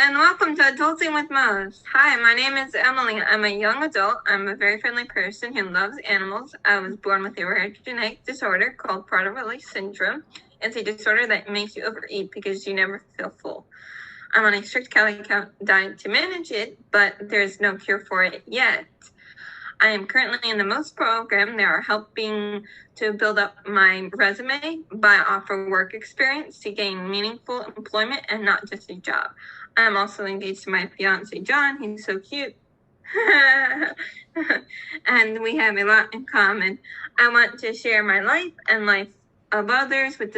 and welcome to Adulting with Moms. Hi, my name is Emily. I'm a young adult. I'm a very friendly person who loves animals. I was born with a rare genetic disorder called Prader-Willi syndrome. It's a disorder that makes you overeat because you never feel full. I'm on a strict calorie count diet to manage it, but there's no cure for it yet. I am currently in the MOST program. They are helping to build up my resume by offer work experience to gain meaningful employment and not just a job. I'm also engaged to my fiance, John. He's so cute. And we have a lot in common. I want to share my life and life of others with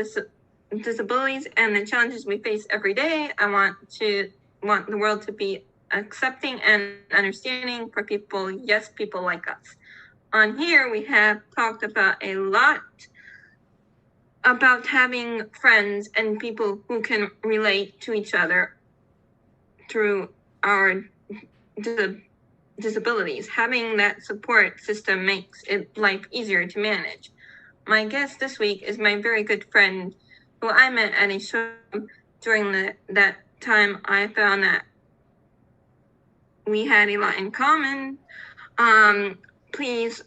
disabilities and the challenges we face every day. I want the world to be accepting and understanding for people like us. On here, we have talked about a lot about having friends and people who can relate to each other through our disabilities. Having that support system makes life easier to manage. My guest this week is my very good friend who I met at a show. During that time, I found that we had a lot in common. Please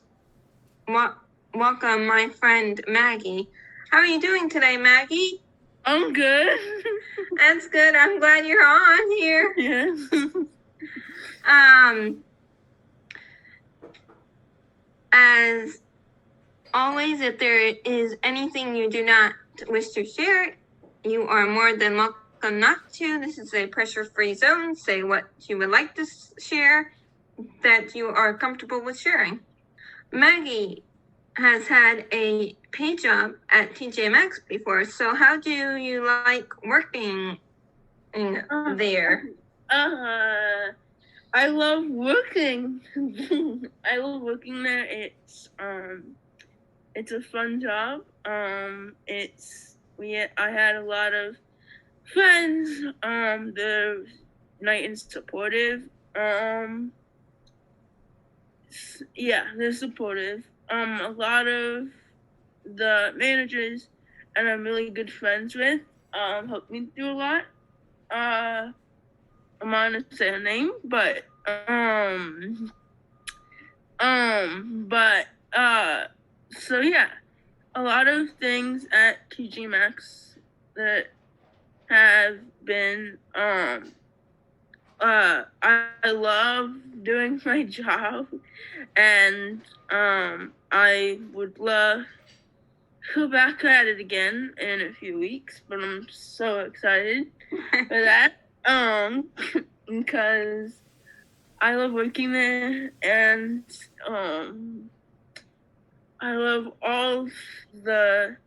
welcome my friend Maggie. How are you doing today, Maggie? I'm good. That's good. I'm glad you're on here. Yes. As always, if there is anything you do not wish to share, you are more than welcome not to. This is a pressure-free zone. Say what you would like to share that you are comfortable with sharing. Maggie has had a paid job at TGMaxx before, so how do you like working there? I love working. I love working there. It's a fun job. I had a lot of friends. They're nice and supportive. They're supportive. A lot of the managers and I'm really good friends with helped me through a lot. I'm not gonna say her name, but so yeah, a lot of things at TGMaxx that have been I love doing my job, and I would love to go back at it again in a few weeks, but I'm so excited for that. Because I love working there, and I love all the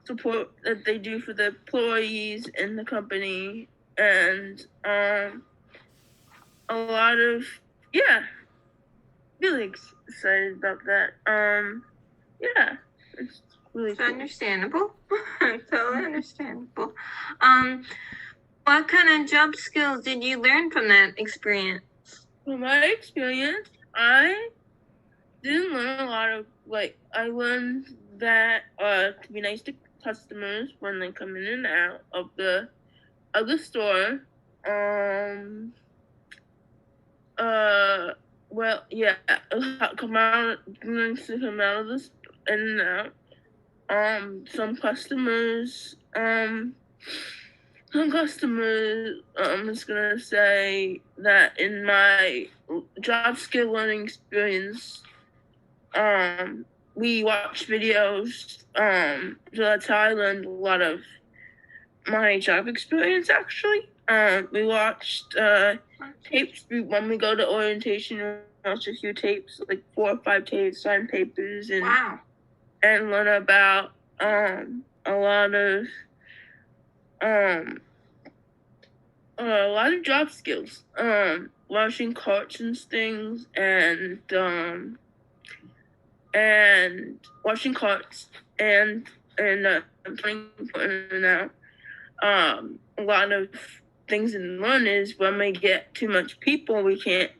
support that they do for the employees in the company, and a lot of really excited about that. It's really cool. Understandable. Totally understandable. What kind of job skills did you learn from that experience? From my experience, I didn't learn a lot of, I learned that to be nice to customers when they come in and out of the store. Come out of this in and out. Some customers, I'm just gonna say that in my job skill learning experience, we watched videos, so that's how I learned a lot of my job experience, actually. We watched tapes when we go to orientation. We watch a few tapes, like 4 or 5 tapes, sign papers, and wow. And learn about a lot of job skills, washing carts and things, and washing carts and putting in and out. A lot of things in learn is when we get too much people, we can't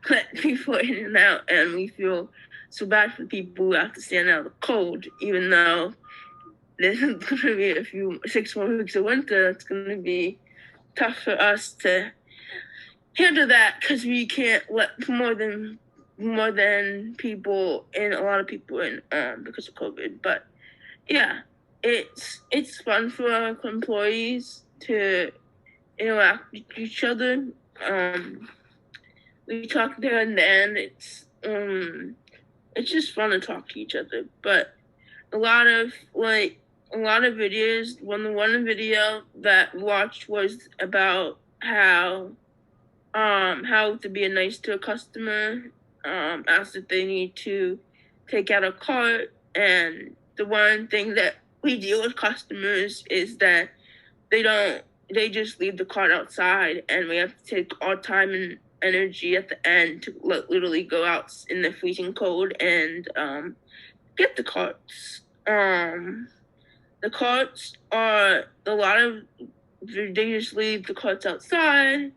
let people in and out, and we feel so bad for people who have to stand out of the cold, even though there's going to be 6 more weeks of winter. It's going to be tough for us to handle that because we can't let more than people and a lot of people in because of COVID. But yeah, it's fun for our employees to interact with each other. We talk there and then. It's just fun to talk to each other. But a lot of videos. One video that we watched was about how to be nice to a customer, ask if they need to take out a cart. And the one thing that we deal with customers is that they just leave the cart outside, and we have to take our time and energy at the end to literally go out in the freezing cold and get the carts. The carts are they just leave the carts outside,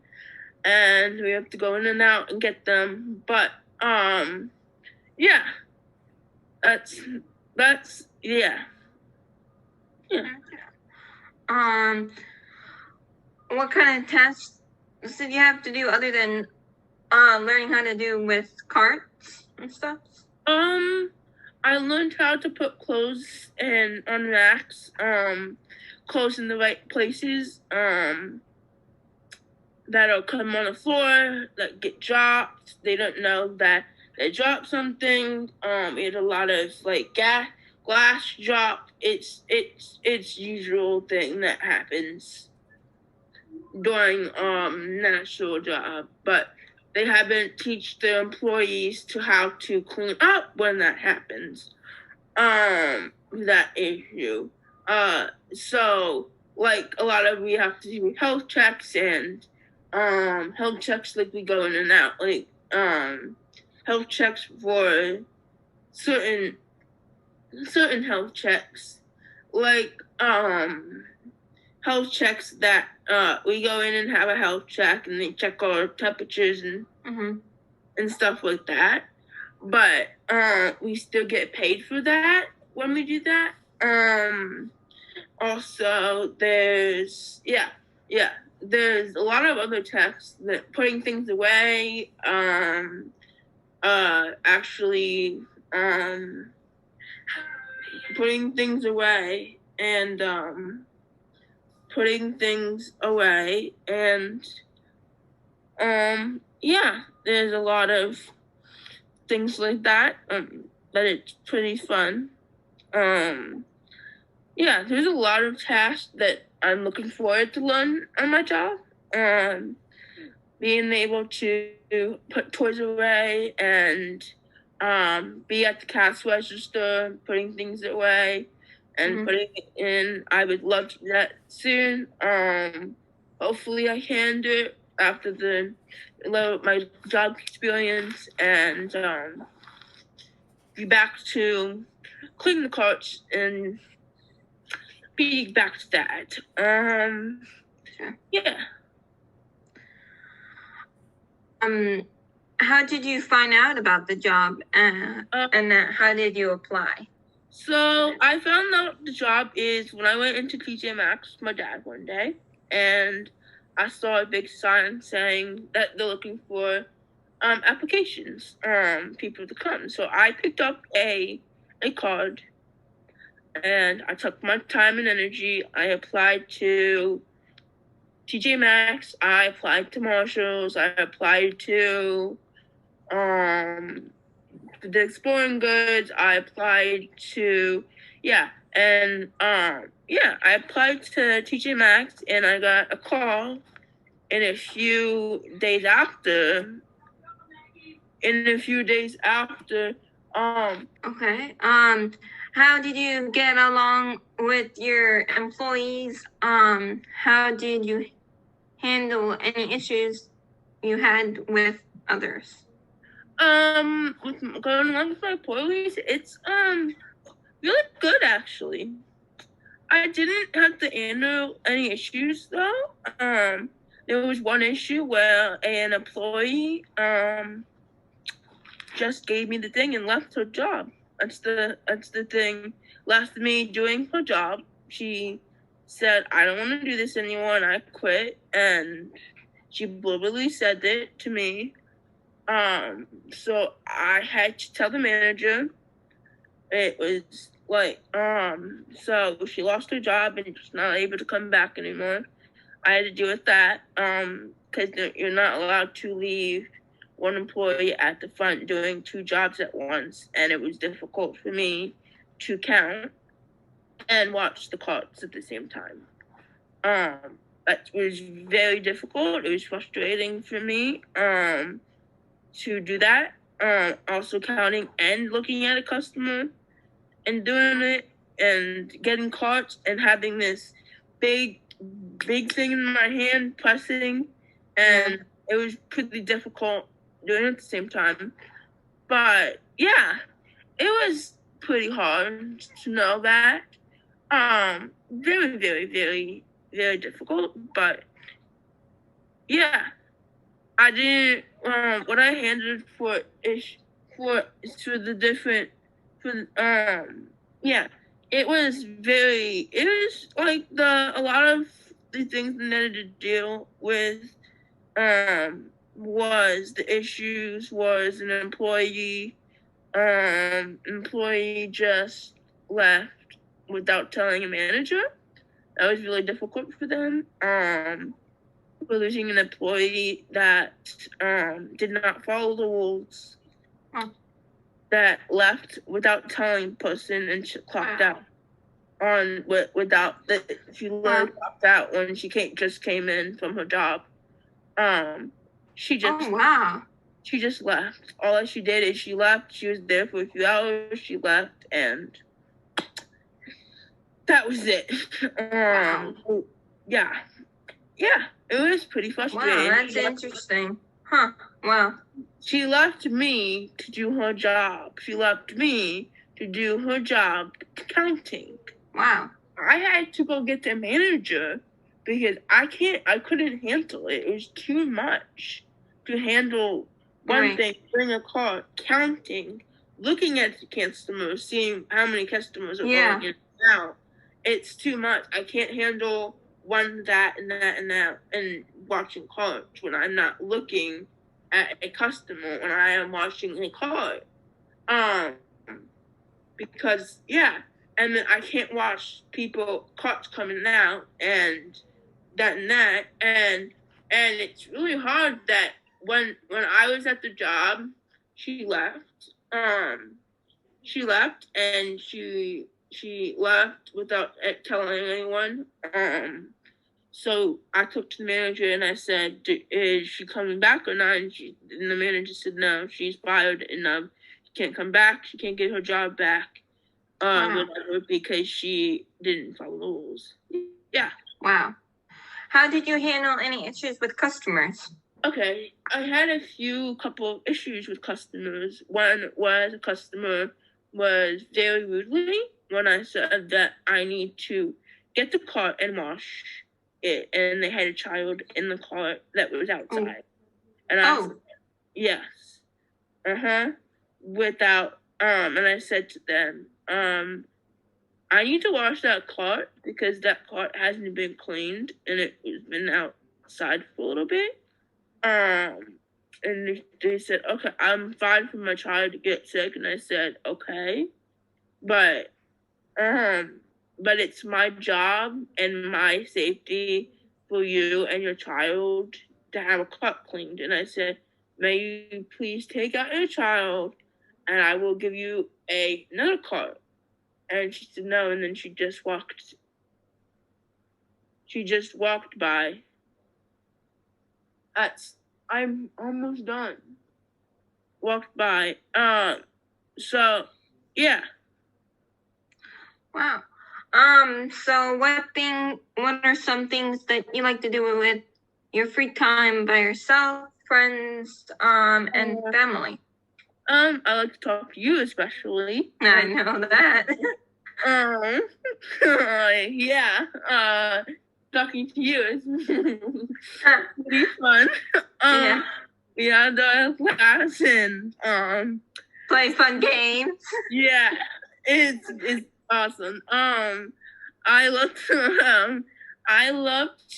and we have to go in and out and get them. But yeah, that's yeah. What kind of tests did you have to do other than learning how to do with carts and stuff? I learned how to put clothes on racks, clothes in the right places, that'll come on the floor, that get dropped. They don't know that they dropped something. We had a lot of glass drop. It's usual thing that happens during national job, but they haven't teach their employees to how to clean up when that happens. That issue. So a lot of we have to do health checks and health checks we go in and out, health checks for certain health checks, health checks that we go in and have a health check and they check our temperatures and stuff like that. But we still get paid for that when we do that. Also, there's there's a lot of other tests that putting things away, actually putting things away and there's a lot of things like that. But it's pretty fun. There's a lot of tasks that I'm looking forward to learn on my job. Being able to put toys away and be at the cash register, putting things away and putting it in. I would love to do that soon. Hopefully I can do it after my job experience and be back to clean the carts and be back to that. How did you find out about the job and how did you apply? So I found out the job is when I went into TGMaxx with my dad one day, and I saw a big sign saying that they're looking for applications, people to come. So I picked up a card, and I took my time and energy. I applied to TGMaxx. I applied to Marshalls. I applied to the Exploring Goods. I applied to I applied to TGMaxx, and I got a call in a few days after. Okay. How did you get along with your employees? How did you handle any issues you had with others? With going along with my employees, it's really good actually. I didn't have to handle any issues though. There was one issue where an employee just gave me the thing and left her job. That's the thing. Left me doing her job. She said, "I don't want to do this anymore," and I quit. And She literally said it to me. So I had to tell the manager. It was like, so she lost her job and she's not able to come back anymore. I had to deal with that, because you're not allowed to leave one employee at the front doing 2 jobs at once, and it was difficult for me to count and watch the carts at the same time. That was very difficult. It was frustrating for me, to do that. Also counting and looking at a customer and doing it and getting carts and having this big thing in my hand pressing, and it was pretty difficult doing it at the same time. But yeah, it was pretty hard to know that. Very, very, very, very difficult. But yeah, I didn't. What I handled for the different yeah, it was like a lot of the things I needed to deal with was the issues was an employee just left without telling a manager. That was really difficult for them. We're losing an employee that did not follow the rules, that left without telling the person and clocked out without that. She literally clocked out when she just came in from her job. She just left. All that she did is she left. She was there for a few hours. She left, and that was it. Yeah, it was pretty frustrating. Wow, that's interesting. Huh. Wow. She left me to do her job. She left me to do her job counting. Wow. I had to go get the manager because I couldn't handle it. It was too much to handle one thing, bring a car, counting, looking at the customers, seeing how many customers are going in and out. It's too much. I can't handle that, and watching cars when I'm not looking at a customer when I am watching a car. Because and then I can't watch carts coming out and that, and it's really hard that when I was at the job, she left. She left and she left without telling anyone. So I talked to the manager and I said, "Is she coming back or not?" And the manager said, "No, she's fired and she can't come back. She can't get her job back, whatever, because she didn't follow the rules." Yeah. Wow. How did you handle any issues with customers? Okay, I had a couple of issues with customers. One was a customer was very rudely when I said that I need to get the cart and wash it, and they had a child in the cart that was outside. And I said, yes. Without, and I said to them, I need to wash that cart because that cart hasn't been cleaned and it has been outside for a little bit. And they said, okay, I'm fine for my child to get sick. And I said, okay, but it's my job and my safety for you and your child to have a cart cleaned. And I said, may you please take out your child and I will give you another cart. And she said no, and then she just walked by. I'm almost done. Walked by. So yeah. Wow. So what are some things that you like to do with your free time by yourself, friends, and family? I like to talk to you especially. I know that. Yeah. Talking to you is pretty fun. Yeah, the class and play fun games. Yeah, it's awesome. I love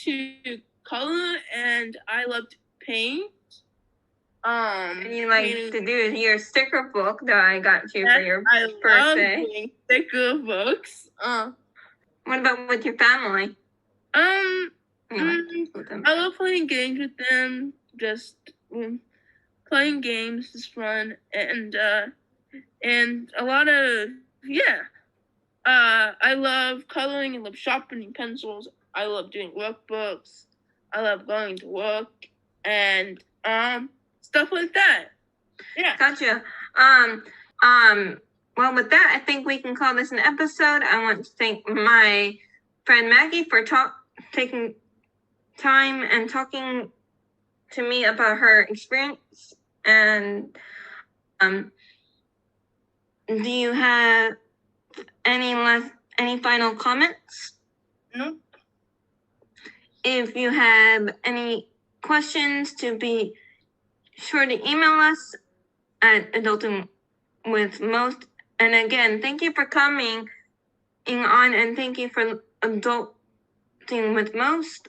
to color and I love to paint. And you like to do your sticker book that I got you for your birthday. I love doing sticker books. What about with your family? I love playing games with them. Just playing games is fun, and a lot of I love coloring. I love sharpening pencils. I love doing workbooks. I love going to work and stuff like that. Yeah. Gotcha. Well, with that, I think we can call this an episode. I want to thank my friend Maggie for taking time and talking to me about her experience. And do you have any final comments? Nope. If you have any questions, to be sure to email us at adultingwithmost. And again, thank you for coming on, and thank you for adulting with most.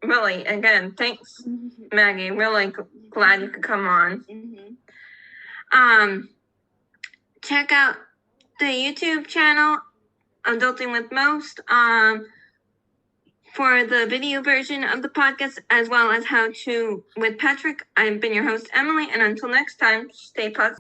Really, again, thanks, Maggie. Really glad you could come on. Check out the YouTube channel, Adulting with Most, for the video version of the podcast, as well as How to with Patrick. I've been your host, Emily, and until next time, stay positive.